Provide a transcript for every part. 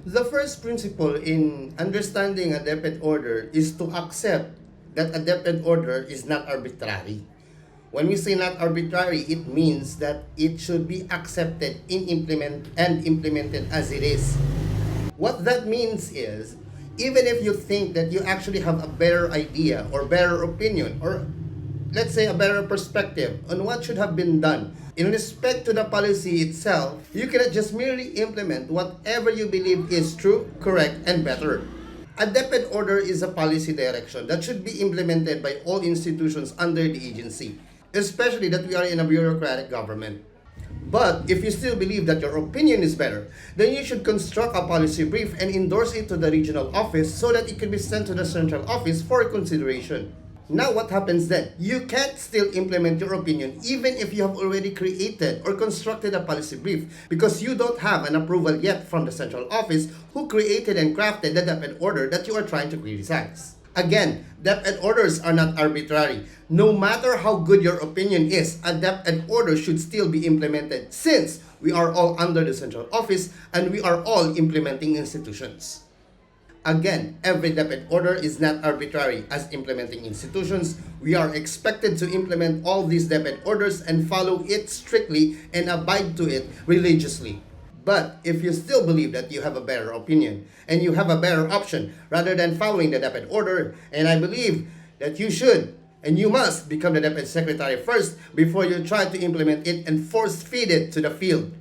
The first principle in understanding a DepEd order is to accept that a DepEd order is not arbitrary. When we say not arbitrary, it means that it should be accepted and implemented as it is. What that means is, even if you think that you actually have a better idea or better opinion or let's say a better perspective on what should have been done in respect to the policy itself, you cannot just merely implement whatever you believe is true, correct, and better. A DepEd order is a policy direction that should be implemented by all institutions under the agency, especially that we are in a bureaucratic government. But if you still believe that your opinion is better, then you should construct a policy brief and endorse it to the regional office so that it can be sent to the central office for consideration. Now what happens then? You can't still implement your opinion even if you have already created or constructed a policy brief because you don't have an approval yet from the central office who created and crafted the DepEd order that you are trying to criticize. Again, DepEd orders are not arbitrary. No matter how good your opinion is, a DepEd order should still be implemented since we are all under the central office and we are all implementing institutions. Again, every DepEd order is not arbitrary. As implementing institutions, we are expected to implement all these DepEd orders and follow it strictly and abide to it religiously. But if you still believe that you have a better opinion and you have a better option rather than following the DepEd order, and I believe that you should and you must become the DepEd secretary first before you try to implement it and force feed it to the field.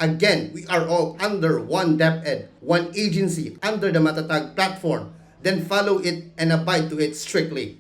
Again, we are all under one DepEd, one agency under the Matatag platform. Then follow it and abide to it strictly.